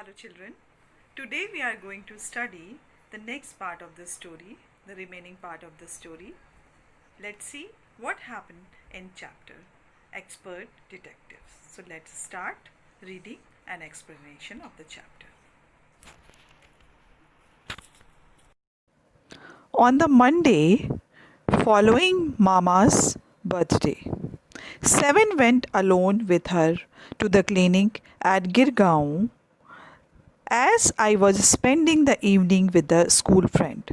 Hello children. Today we are going to study the next part of the story, the remaining part of the story. Let's see what happened in chapter Expert Detectives. So let's start reading an explanation of the chapter. On the Monday following Mama's birthday, Seven went alone with her to the clinic at Girgaon as I was spending the evening with a school friend.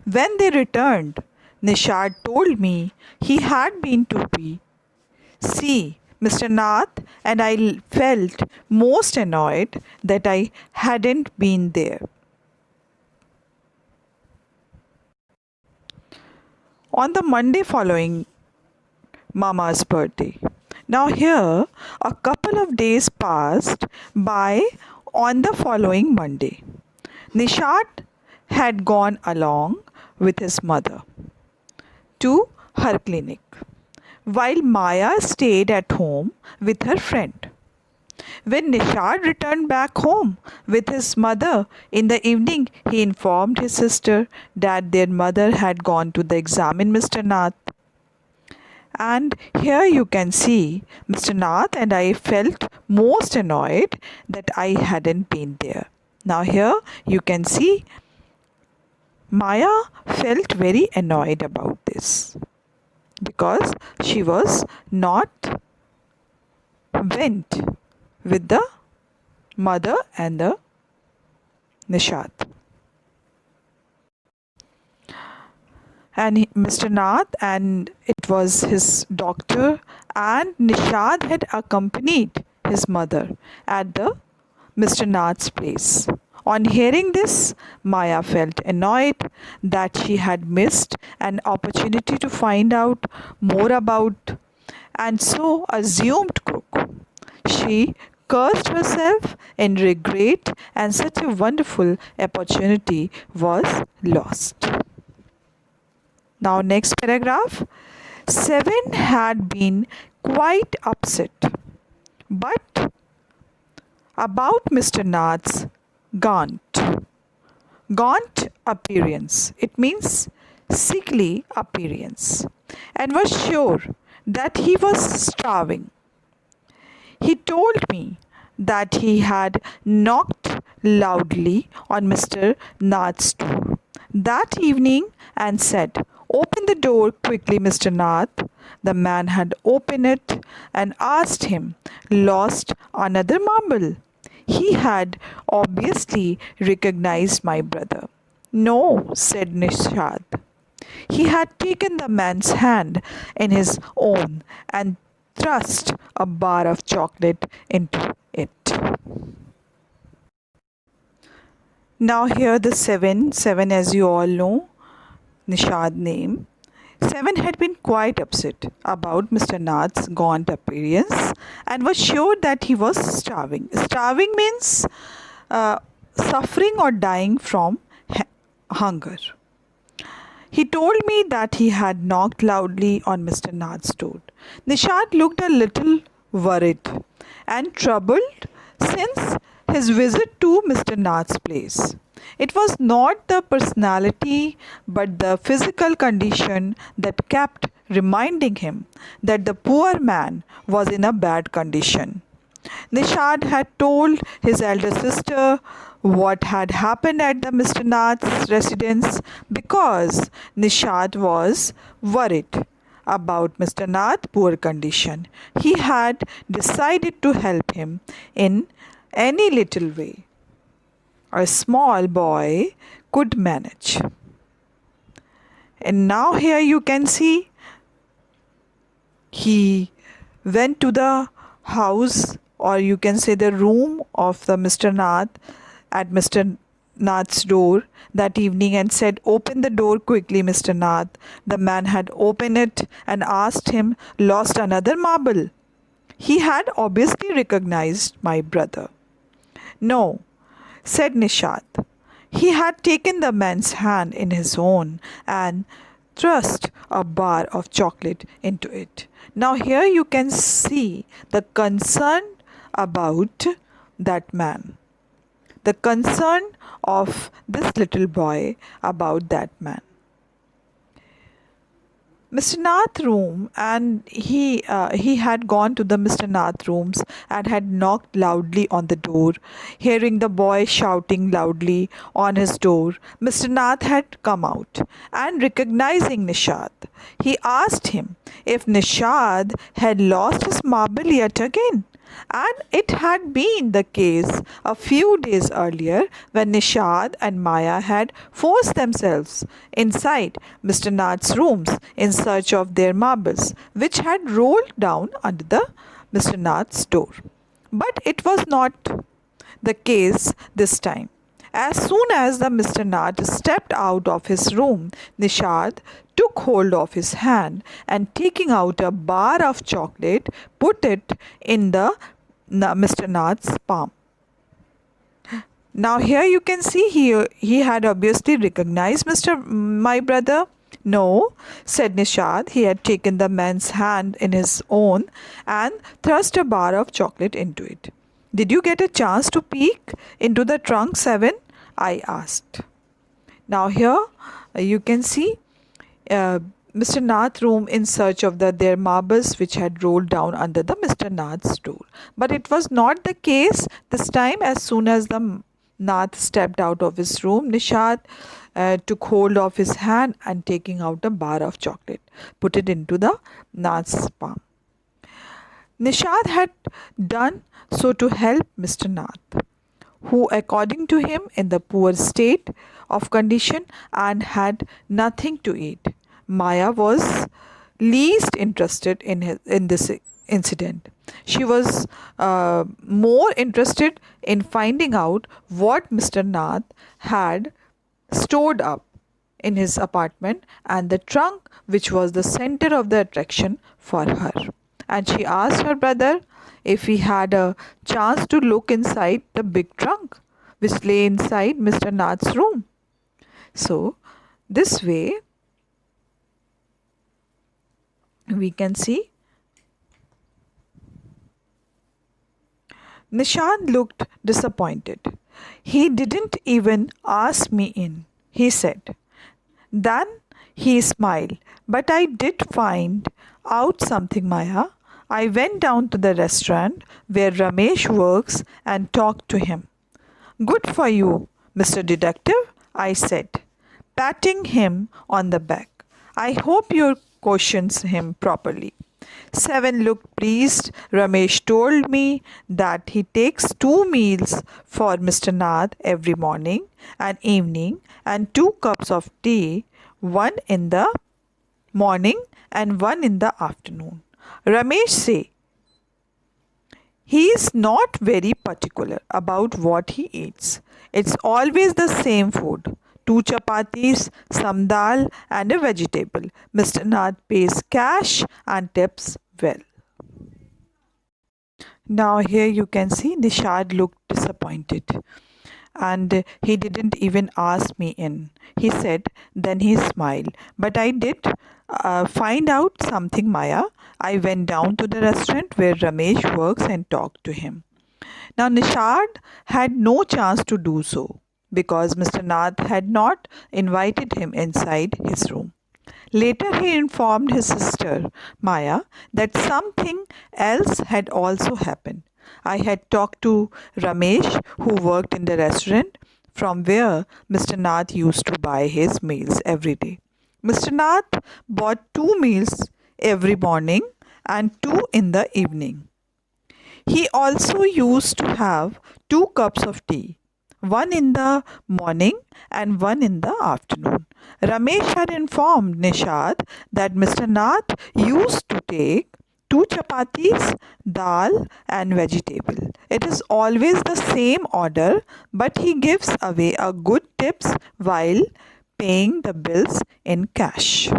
When they returned, Nishad told me he had been to see Mr. Nath, and I felt most annoyed that I hadn't been there. On the Monday following Mama's birthday. Now, here, a couple of days passed by on the following Monday. Nishad had gone along with his mother to her clinic, while Maya stayed at home with her friend. When Nishad returned back home with his mother in the evening, he informed his sister that their mother had gone to examine Mr. Nath. And here you can see Mr. Nath and I felt most annoyed that I hadn't been there. Now here you can see Maya felt very annoyed about this because she was not went with the mother and the Nishad. And Mr. Nath, and it was his doctor, and Nishad had accompanied his mother at the Mr. Nath's place. On hearing this, Maya felt annoyed that she had missed an opportunity to find out more about and so assumed crook. She cursed herself in regret, and such a wonderful opportunity was lost. Now, next paragraph. Seven had been quite upset, but about Mr. Nath's gaunt appearance. It means sickly appearance, and was sure that he was starving. He told me that he had knocked loudly on Mr. Nath's door that evening and said, "Open the door quickly, Mr. Nath." The man had opened it and asked him, "Lost another marble?" He had obviously recognized my brother. "No," said Nishad. He had taken the man's hand in his own and thrust a bar of chocolate into it. Now here the seven as you all know, Nishad name. Seven had been quite upset about Mr. Nath's gaunt appearance and was sure that he was starving. Starving means suffering or dying from hunger. He told me that he had knocked loudly on Mr. Nath's door. Nishad looked a little worried and troubled since his visit to Mr. Nath's place. It was not the personality but the physical condition that kept reminding him that the poor man was in a bad condition. Nishad had told his elder sister what had happened at the Mr. Nath's residence because Nishad was worried about Mr. Nath's poor condition. He had decided to help him in any little way a small boy could manage. And now here you can see he went to the house, or you can say the room of the Mr. Nath at Mr. Nath's door that evening and said, "Open the door quickly, Mr. Nath." The man had opened it and asked him, "Lost another marble?" He had obviously recognized my brother. "No," said Nishad. He had taken the man's hand in his own and thrust a bar of chocolate into it. Now here you can see the concern about that man. the concern of this little boy about that man. Mr. Nath room, and he had gone to the Mr. Nath rooms and had knocked loudly on the door. Hearing the boy shouting loudly on his door, Mr. Nath had come out, and recognizing Nishad, he asked him if Nishad had lost his marble yet again. And it had been the case a few days earlier when Nishad and Maya had forced themselves inside Mr. Nath's rooms in search of their marbles, which had rolled down under the Mr. Nath's door. But it was not the case this time. As soon as the Mr. Nath stepped out of his room, Nishad took hold of his hand and taking out a bar of chocolate, put it in the Mr. Nath's palm. Now here you can see he had obviously recognized my brother. No, said Nishad. He had taken the man's hand in his own and thrust a bar of chocolate into it. Did you get a chance to peek into the trunk, Seven? I asked. Now here you can see Mr. Nath's room in search of their marbles which had rolled down under the Mr. Nath's door. But it was not the case this time. As soon as the Nath stepped out of his room, Nishad took hold of his hand and taking out a bar of chocolate, put it into the Nath's palm. Nishad had done so to help Mr. Nath, who according to him in the poor state of condition and had nothing to eat. Maya was least interested in this incident. She was more interested in finding out what Mr. Nath had stored up in his apartment and the trunk which was the center of the attraction for her. And she asked her brother if he had a chance to look inside the big trunk which lay inside Mr. Nath's room. So, this way we can see Nishad looked disappointed. He didn't even ask me in, he said. Then he smiled. But I did find out something, Maya. I went down to the restaurant where Ramesh works and talked to him. Good for you, Mr. Detective, I said, patting him on the back. I hope you questions him properly. Seven looked pleased. Ramesh told me that he takes 2 meals for Mr. Nath every morning and evening and 2 cups of tea, one in the morning and one in the afternoon. Ramesh say he is not very particular about what he eats. It's always the same food. 2 chapatis, some dal and a vegetable. Mr. Nath pays cash and tips well. Now here you can see Nishad looked disappointed and he didn't even ask me in. He said, then he smiled. But I did find out something, Maya. I went down to the restaurant where Ramesh works and talked to him. Now Nishad had no chance to do so because Mr. Nath had not invited him inside his room. Later he informed his sister, Maya, that something else had also happened. I had talked to Ramesh, who worked in the restaurant from where Mr. Nath used to buy his meals every day. Mr. Nath bought 2 meals every morning and 2 in the evening. He also used to have 2 cups of tea, one in the morning and one in the afternoon. Ramesh had informed Nishad that Mr. Nath used to take 2 chapatis, dal and vegetable. It is always the same order, but he gives away a good tips while paying the bills in cash.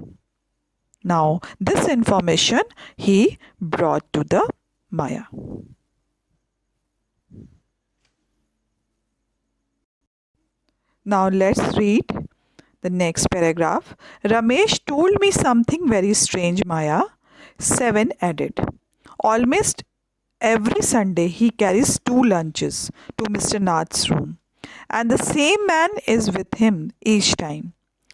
Now, this information he brought to the Maya. Now let's read the next paragraph. Ramesh told me something very strange, Maya. 7 added. Almost every Sunday he carries 2 lunches to Mr. Nath's room. and the same man is with him each time.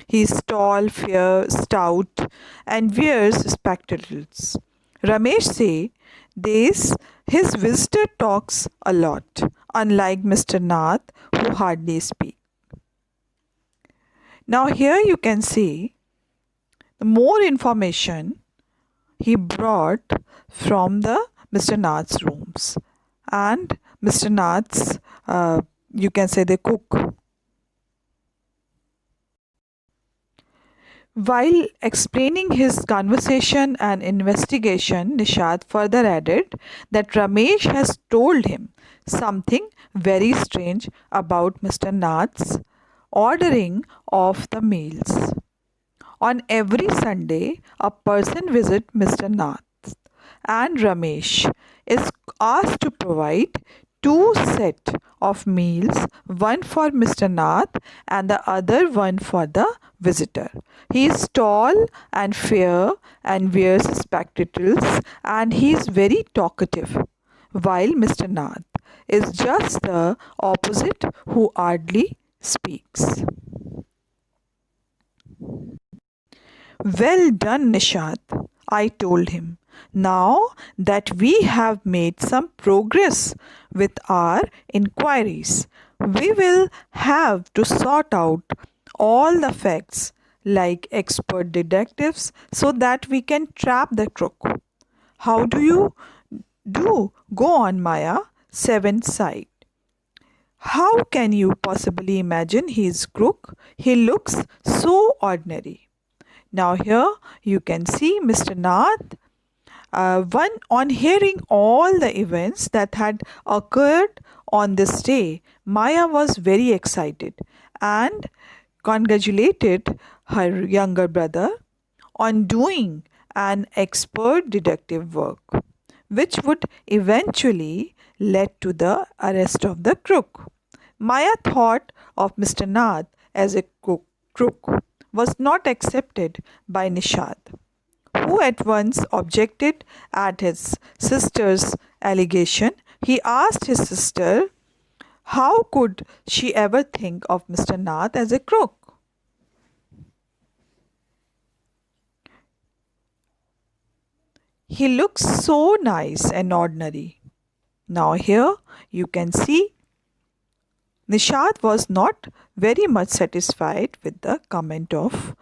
He is tall, fair, stout, and wears spectacles. Ramesh say this his visitor talks a lot, unlike Mr. Nath, who hardly speaks. Now here you can see the more information he brought from the Mr. Nath's rooms, and Mr. Nath's you can say the cook. While explaining his conversation and investigation, Nishad further added that Ramesh has told him something very strange about Mr. Nath's ordering of the meals. On every Sunday, a person visits Mr. Nath, and Ramesh is asked to provide two sets of meals, one for Mr. Nath and the other one for the visitor. He is tall and fair and wears spectacles, and he is very talkative, while Mr. Nath is just the opposite, who hardly speaks. Well done, Nishad, I told him. Now that we have made some progress with our inquiries, we will have to sort out all the facts like expert detectives so that we can trap the crook. How do you do? Go on, Maya. Seven sighed. How can you possibly imagine he is crook? He looks so ordinary. Now here you can see Mr. Nath. One on hearing all the events that had occurred on this day, Maya was very excited and congratulated her younger brother on doing an expert detective work, which would eventually lead to the arrest of the crook. Maya thought of Mr. Nath as a crook was not accepted by Nishad, who at once objected at his sister's allegation. He asked his sister how could she ever think of Mr. Nath as a crook. He looks so nice and ordinary. Now here you can see Nishad was not very much satisfied with the comment of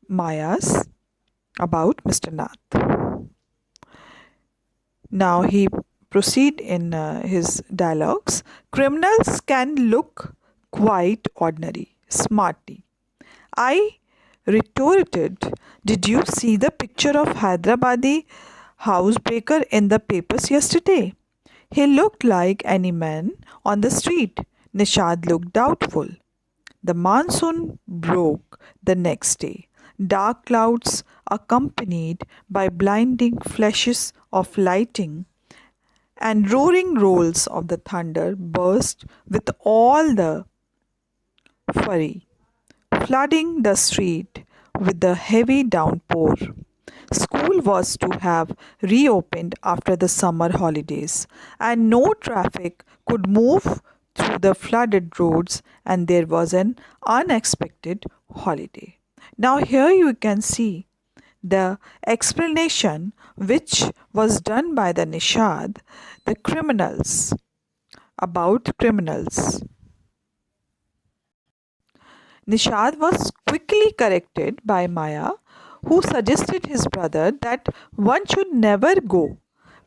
Maya's about Mr. Nath. Now he proceed in his dialogues. Criminals can look quite ordinary, smarty. I retorted, did you see the picture of Hyderabadi housebreaker in the papers yesterday? He looked like any man on the street. Nishad looked doubtful. The monsoon broke the next day. Dark clouds, accompanied by blinding flashes of lightning and roaring rolls of the thunder, burst with all the fury, flooding the street with a heavy downpour. School was to have reopened after the summer holidays, and no traffic could move through the flooded roads, and there was an unexpected holiday. Now, here you can see the explanation which was done by the Nishad, the criminals, about criminals. Nishad was quickly corrected by Maya, who suggested his brother that one should never go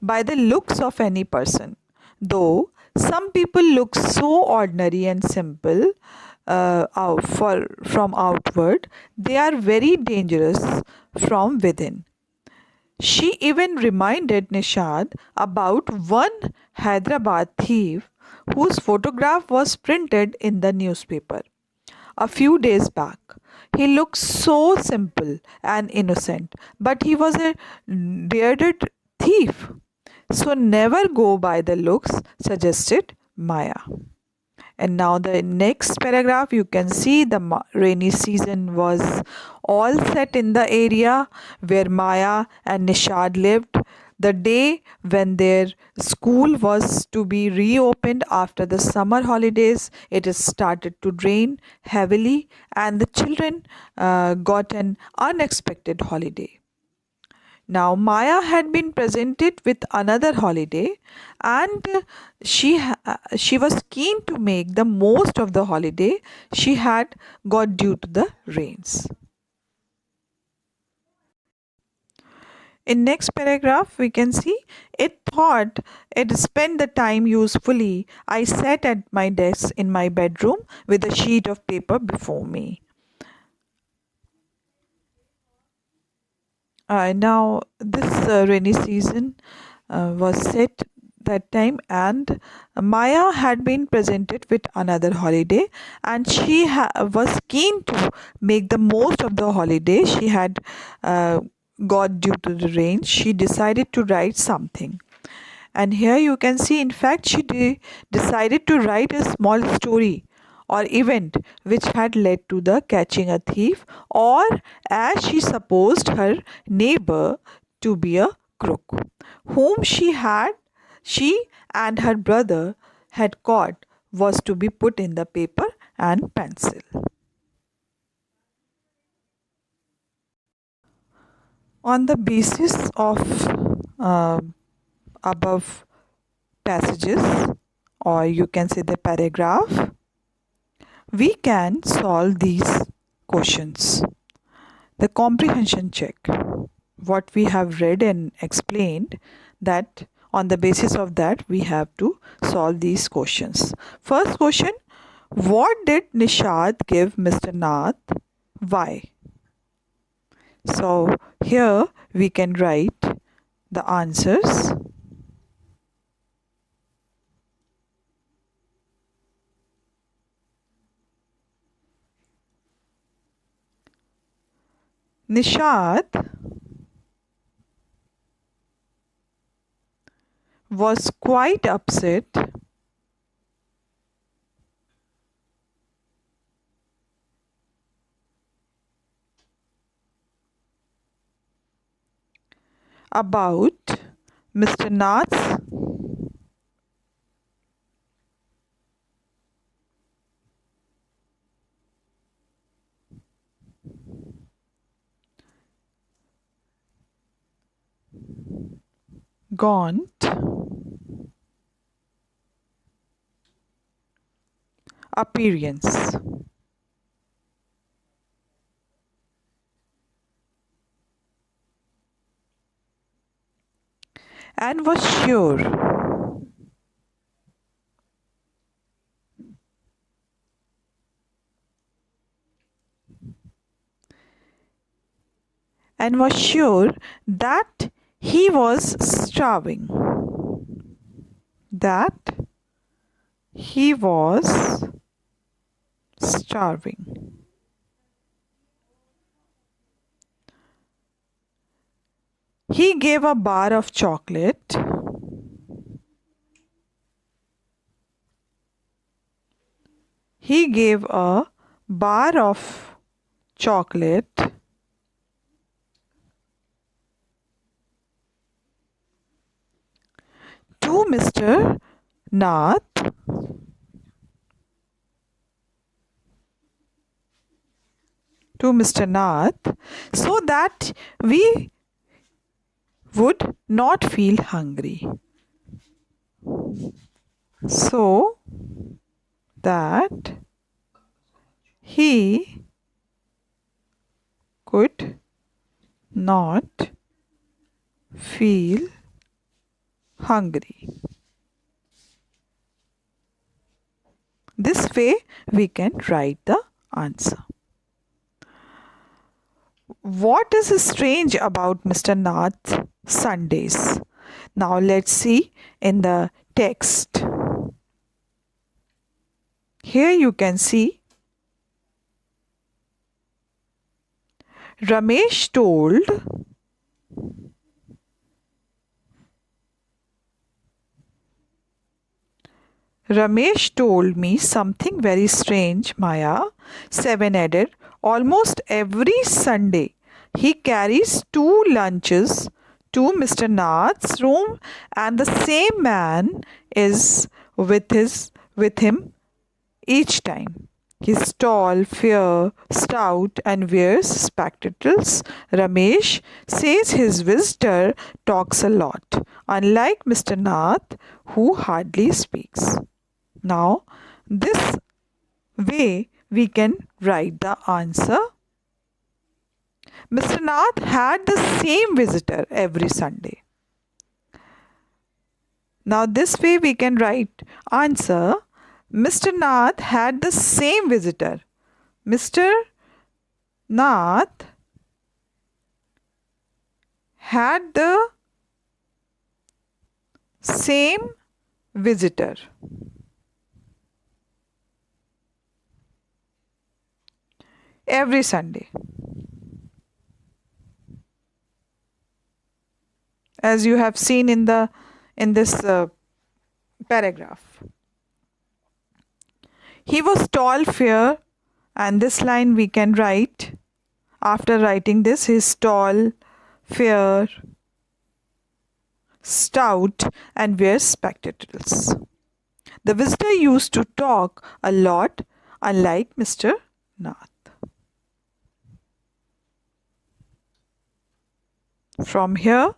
by the looks of any person. Though some people look so ordinary and simple from outward, they are very dangerous from within. She even reminded Nishad about one Hyderabad thief whose photograph was printed in the newspaper a few days back. He looked so simple and innocent, but he was a bearded thief. So never go by the looks, suggested Maya. And now the next paragraph, you can see the rainy season was all set in the area where Maya and Nishad lived. The day when their school was to be reopened after the summer holidays, it has started to rain heavily, and the children got an unexpected holiday. Now, Maya had been presented with another holiday, and she was keen to make the most of the holiday she had got due to the rains. In next paragraph, we can see it thought it spent the time usefully. I sat at my desk in my bedroom with a sheet of paper before me. Now, this rainy season was set that time, and Maya had been presented with another holiday, and she was keen to make the most of the holiday she had got due to the rain. She decided to write something. And here you can see, in fact, she decided to write a small story or event which had led to the catching a thief, or as she supposed, her neighbor to be a crook, whom she and her brother had caught, was to be put in the paper and pencil. On the basis of uh, above passages, or you can say the paragraph, we can solve these questions. The comprehension check, what we have read and explained, that on the basis of that we have to solve these questions. First question, what did Nishad give Mr. Nath? Why? So here we can write the answers. Nishad was quite upset about Mr. Nath's gaunt appearance, and was sure that he was starving. That he was starving. He gave a bar of chocolate He gave a bar of chocolate to Mr. Nath so that we would not feel hungry. So that he could not feel hungry. This way we can write the answer. What is strange about Mr. Nath's Sundays? Now let's see in the text. Here you can see Ramesh told me something very strange, Maya. 7 added, almost every Sunday he carries 2 lunches to Mr. Nath's room, and the same man is with him each time. He's tall, fair, stout, and wears spectacles. Ramesh says his visitor talks a lot, unlike Mr. Nath, who hardly speaks. Now, this way we can write the answer. Mr. Nath had the same visitor every Sunday. Now, this way we can write answer. Mr. Nath had the same visitor. Mr. Nath had the same visitor every Sunday. As you have seen in this paragraph. He was tall, fair, and this line we can write after writing this. He's tall, fair, stout, and wears spectacles. The visitor used to talk a lot, unlike Mr. Nath. From here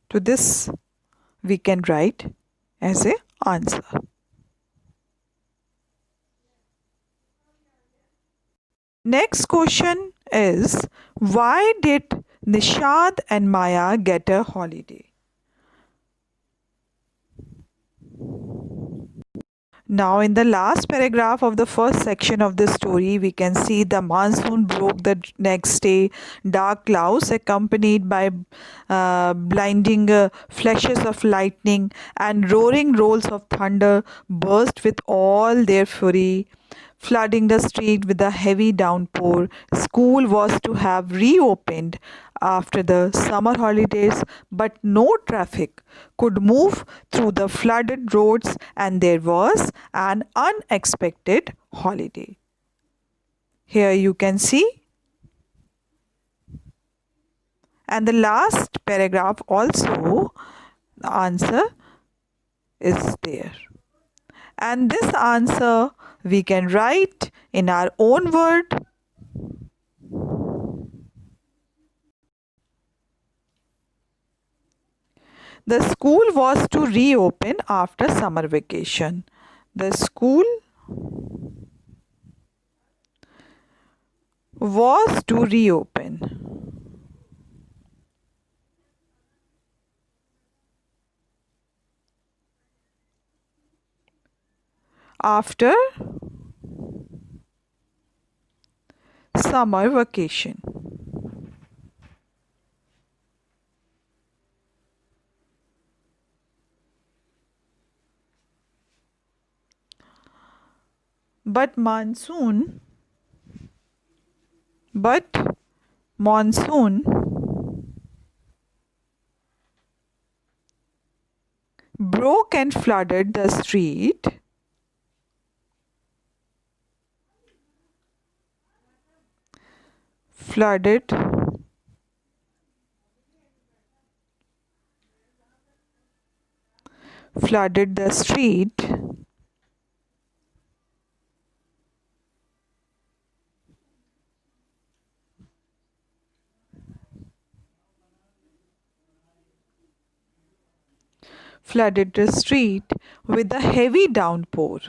to this, we can write as a answer. Next question is, why did Nishad and Maya get a holiday? Now, in the last paragraph of the first section of the story, we can see the monsoon broke the next day. Dark clouds, accompanied by blinding flashes of lightning and roaring rolls of thunder, burst with all their fury, flooding the street with a heavy downpour. School was to have reopened after the summer holidays, but no traffic could move through the flooded roads, and there was an unexpected holiday. Here you can see, and the last paragraph also, the answer is there. And this answer we can write in our own word. The school was to reopen after summer vacation. The school was to reopen after summer vacation. But monsoon broke and flooded the street. Flooded the street with a heavy downpour.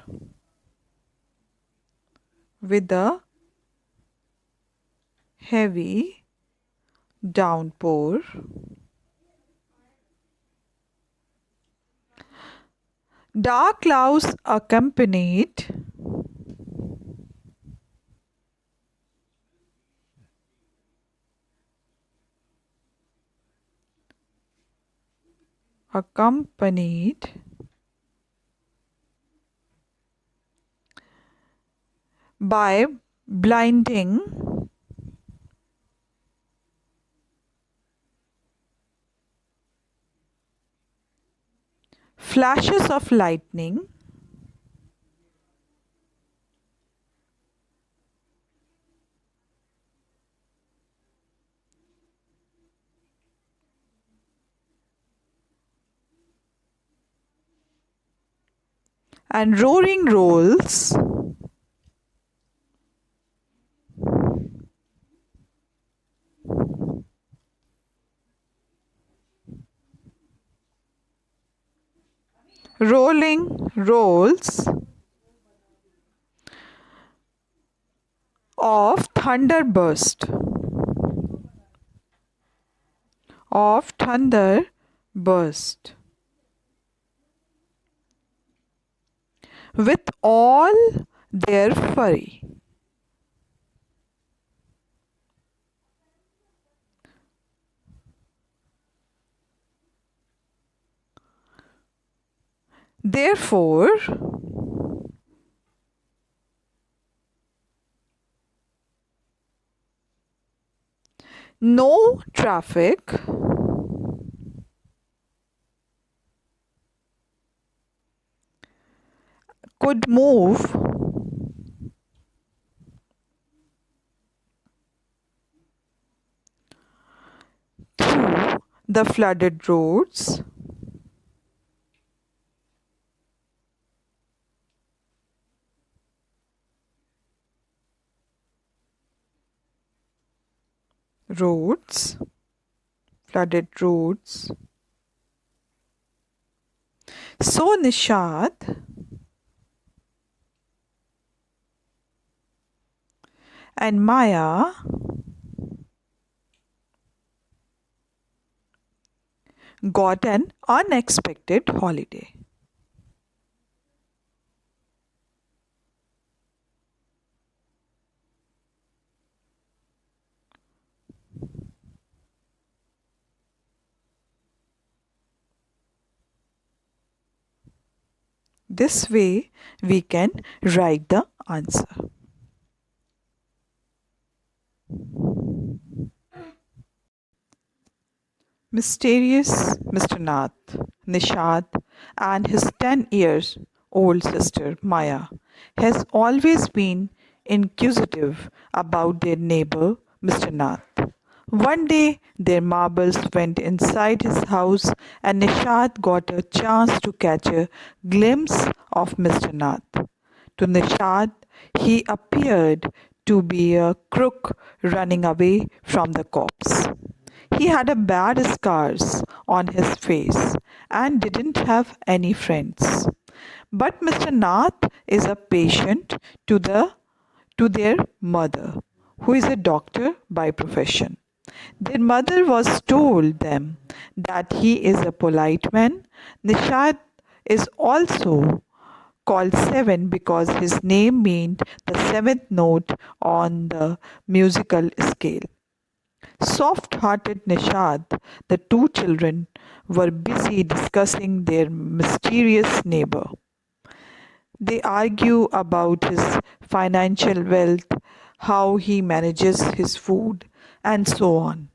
With a heavy downpour. Dark clouds accompanied by blinding flashes of lightning and roaring rolls, rolling rolls of thunder burst, of thunder burst, with all their fury. Therefore, no traffic could move through the flooded roads, flooded roads. So Nishad and Maya got an unexpected holiday. This way we can write the answer. Mysterious Mr. Nath, Nishad, and his 10 years old sister Maya has always been inquisitive about their neighbor Mr. Nath. One day their marbles went inside his house and Nishad got a chance to catch a glimpse of Mr. Nath. To Nishad, he appeared to be a crook running away from the cops. He had a bad scars on his face and didn't have any friends. But Mr. Nath is a patient to their mother, who is a doctor by profession. Their mother was told them that he is a polite man. Nishad is also called Seven because his name meant the seventh note on the musical scale. Soft-hearted Nishad, the two children were busy discussing their mysterious neighbor. They argue about his financial wealth, how he manages his food, and so on.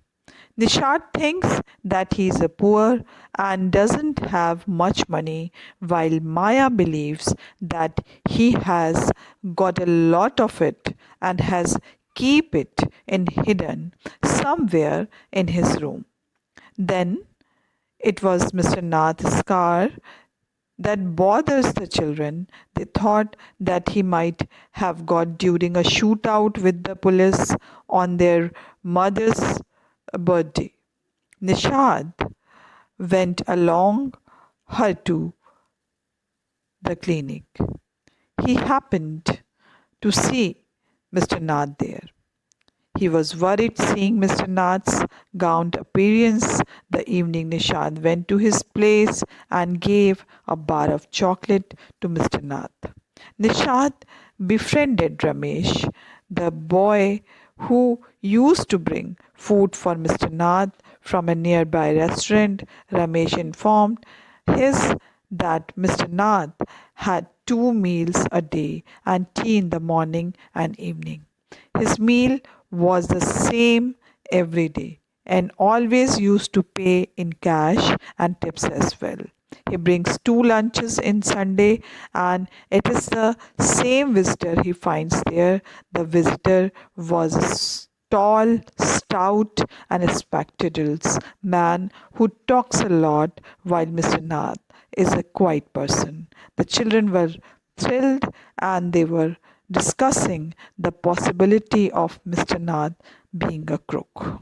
Nishad thinks that he is a poor and doesn't have much money, while Maya believes that he has got a lot of it and has keep it in hidden somewhere in his room. Then it was Mr. Nath's car that bothers the children. They thought that he might have got during a shootout with the police on their mother's birthday. Nishad went along her to the clinic. He happened to see Mr. Nath there. He was worried seeing Mr. Nath's gaunt appearance. The evening Nishad went to his place and gave a bar of chocolate to Mr. Nath. Nishad befriended Ramesh, the boy who used to bring food for Mr. Nath from a nearby restaurant. Ramesh informed his that Mr. Nath had 2 meals a day and tea in the morning and evening. His meal was the same every day and always used to pay in cash and tips as well. He brings 2 lunches in Sunday and it is the same visitor he finds there. The visitor was tall, stout, and a spectacles man who talks a lot, while Mr. Nath is a quiet person. The children were thrilled and they were discussing the possibility of Mr. Nath being a crook.